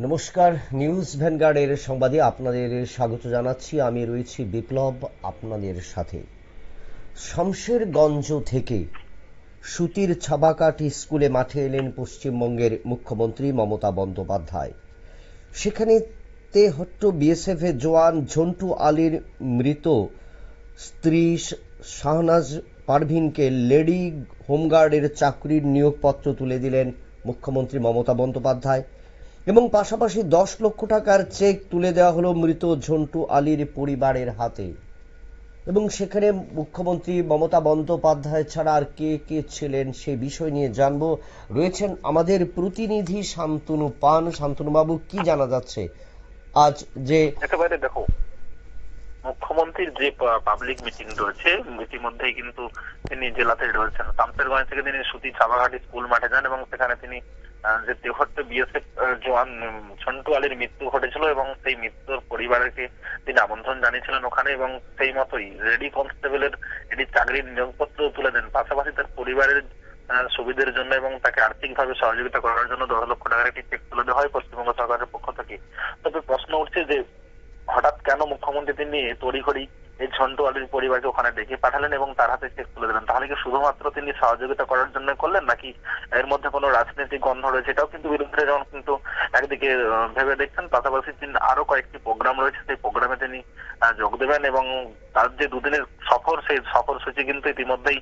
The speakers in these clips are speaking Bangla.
নমস্কার, নিউজ ভ্যানগার্ডের সংবাদে আপনাদের স্বাগত জানাচ্ছি। আমি রয়েছি বিপ্লব আপনাদের সাথে। শমশেরগঞ্জ থেকে সুতির ছাবাকাটি স্কুলে মাঠে এলেন পশ্চিমবঙ্গের মুখ্যমন্ত্রী মমতা বন্দ্যোপাধ্যায়। সেখানে তেহট্ট বিএসএফ এর জওয়ান ঝন্টু আলীর মৃত স্ত্রী শাহনাজ পারভিনকে লেডি হোমগার্ডের চাকরির নিয়োগপত্র তুলে দিলেন মুখ্যমন্ত্রী মমতা বন্দ্যোপাধ্যায় এবং পাশাপাশি 10 লক্ষ টাকার চেক তুলে দেওয়া হলো মৃত ঝন্টু আলীর পরিবারের হাতে। এবং সেখানে মুখ্যমন্ত্রী মমতা বন্দ্যোপাধ্যায় ছাড়া আর কে কে ছিলেন সে বিষয় নিয়ে জানবো। রয়েছেন আমাদের প্রতিনিধি শান্তনু পান। শান্তনু বাবু, কি জানা যাচ্ছে আজ? যে একেবারে দেখো, মুখ্যমন্ত্রীর যে পাবলিক মিটিং রয়েছে ইতিমধ্যেই কিন্তু তিনি জেলাতে রয়েছেন। শামশেরগঞ্জ থেকে তিনি সুতি ছাবাঘাটি স্কুল মাঠে যান এবং সেখানে তিনি যে তেহট্ট বিএসএফ জওয়ান ঝন্টু আলীর মৃত্যু ঘটেছিল এবং সেই মৃত্যুর পরিবারকে তিনি আমন্ত্রণ জানিয়েছিলেন ওখানে, এবং সেই মতোই লেডি কনস্টেবলের এটি চাকরির নিয়োগপত্র তুলে দেন। পাশাপাশি তার পরিবারের সুবিধার জন্য এবং তাকে আর্থিকভাবে সহযোগিতা করার জন্য 10 লক্ষ টাকার একটি চেক তুলে দেওয়া হয় পশ্চিমবঙ্গ সরকারের পক্ষ থেকে। তবে প্রশ্ন উঠছে যে হঠাৎ কেন মুখ্যমন্ত্রী তিনি তড়িঘড়ি এই ঝন্টু আলীর পরিবারকে ওখানে ডেকে পাঠালেন এবং তার হাতে চেক তুলে দিলেন? তাহলে কি শুধুমাত্র তিনি সহযোগিতা করার জন্য করলেন, নাকি এর মধ্যে কোনো রাজনৈতিক গন্ধ রয়েছে? এটাও কিন্তু বিরোধীরা যেমন কিন্তু একদিকে ভেবে দেখছেন। পাশাপাশি তিনি আরো কয়েকটি প্রোগ্রাম রয়েছে, সেই প্রোগ্রামে তিনি যোগ দেবেন এবং তার যে দুদিনের সফর, সেই সফর সূচি কিন্তু ইতিমধ্যেই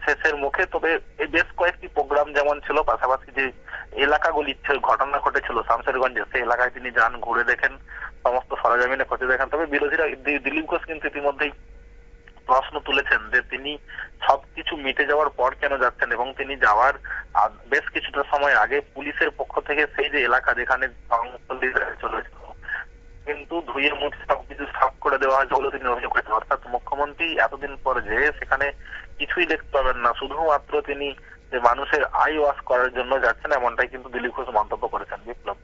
শেষের মুখে। তবে এই বেশ কয়েকটি প্রোগ্রাম যেমন ছিল, পাশাপাশি যে এলাকাগুলি ঘটনা ঘটেছিল শামশেরগঞ্জে, সেই এলাকায় তিনি যান, ঘুরে দেখেন, সমস্ত সরজমিনে খতিয়ে দেখেন। তবে বিরোধীরা দিলীপ ঘোষ কিন্তু ইতিমধ্যেই প্রশ্ন তুলেছেন যে তিনি সবকিছু মিটে যাওয়ার পর কেন যাচ্ছেন, এবং তিনি যাওয়ার বেশ কিছুটা সময় আগে পুলিশের পক্ষ থেকে সেই যে এলাকা যেখানে চলেছিল কিন্তু ধুয়ে মুছে সবকিছু সাফ করে দেওয়া হয়েছে বলে তিনি অভিযোগ করেছেন। অর্থাৎ মুখ্যমন্ত্রী এতদিন পর যে সেখানে কিছুই দেখতে পাবেন না, শুধুমাত্র তিনি যে মানুষের আই ওয়াশ করার জন্য যাচ্ছেন, এমনটাই কিন্তু দিলীপ ঘোষ মন্তব্য করেছেন। বিপ্লব,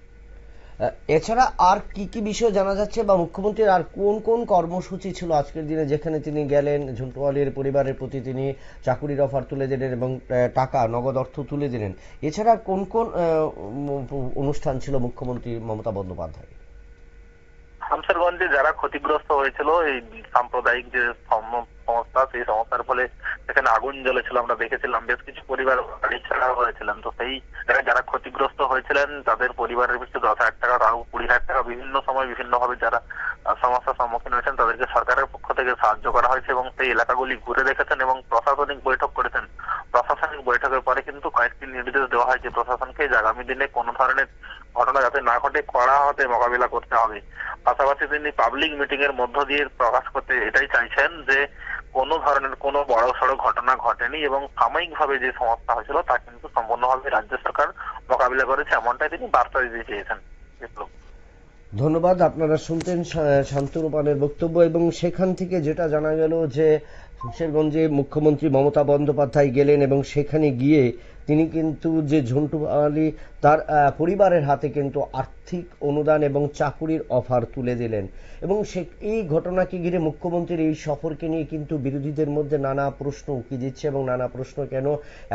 এছাড়া আর কি কি বিষয় জানা যাচ্ছে, বা মুখ্যমন্ত্রীর আর কোন কোন কর্মসূচি ছিল আজকের দিনে, যেখানে তিনি গেলেন, ঝন্টু আলীর পরিবারের প্রতি তিনি চাকুরির অফার তুলে দিলেন এবং টাকা নগদ অর্থ তুলে দিলেন? এছাড়া কোন কোন অনুষ্ঠান ছিল মুখ্যমন্ত্রী মমতা বন্দ্যোপাধ্যায়? শামশেরগঞ্জে যারা ক্ষতিগ্রস্ত হয়েছিল এই সাম্প্রদায়িক যে সংস্থা, সেই সংস্থার ফলে সেখানে আগুন জ্বলেছিল, আমরা দেখেছিলাম। বেশ কিছু পরিবার বাড়ি ছাড়া হয়েছিলেন। তো সেই যারা ক্ষতিগ্রস্ত হয়েছিলেন তাদের পরিবারের পিছনে 10,000 টাকা, তাও 20,000 টাকা বিভিন্ন সময় বিভিন্ন ভাবে যারা সমস্যার সম্মুখীন হয়েছেন তাদেরকে সরকারের পক্ষ থেকে সাহায্য করা হয়েছে এবং সেই এলাকাগুলি ঘুরে দেখেছেন এবং প্রশাসনিক বৈঠক করেছেন। প্রশাসনিক বৈঠকের পরে কিন্তু কয়েকটি নির্দেশ দেওয়া হয়েছে প্রশাসনকে যে আগামী দিনে কোনো ধরনের ঘটনা যাতে না ঘটে কড়া হাতে মোকাবিলা করতে হবে। পাশাপাশি তিনি পাবলিক মিটিং এর মধ্য দিয়ে প্রকাশ করতে এটাই চাইছেন যে কোনো ধরনের কোনো বড় সড়ো ঘটনা ঘটেনি এবং সাময়িকভাবে যে সমস্যা হয়েছিল তা কিন্তু সম্পূর্ণভাবে রাজ্য সরকার মোকাবিলা করেছে, এমনটাই তিনি বার্তা দিতে চেয়েছেন। ধন্যবাদ। আপনারা শুনতেন শান্তনু পানের বক্তব্য, এবং সেখান থেকে যেটা জানা গেল যে শমশেরগঞ্জে মুখ্যমন্ত্রী মমতা বন্দ্যোপাধ্যায় গেলেন এবং সেখানে গিয়ে তিনি কিন্তু যে ঝন্টু আলী তার পরিবারের হাতে কিন্তু আর্থিক অনুদান এবং চাকুরির অফার তুলে দিলেন। এবং এই ঘটনাকে ঘিরে মুখ্যমন্ত্রীর এই সফরকে নিয়ে কিন্তু বিরোধীদের মধ্যে নানা প্রশ্ন উকি দিচ্ছে, এবং নানা প্রশ্ন কেন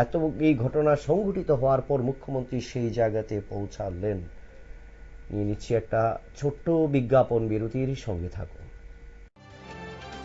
এত এই ঘটনা সংঘটিত হওয়ার পর মুখ্যমন্ত্রী সেই জায়গাতে পৌঁছালেন। নিয়ে নিচ্ছি একটা ছোট্ট বিজ্ঞাপন বিরতির, সঙ্গে থাকুন।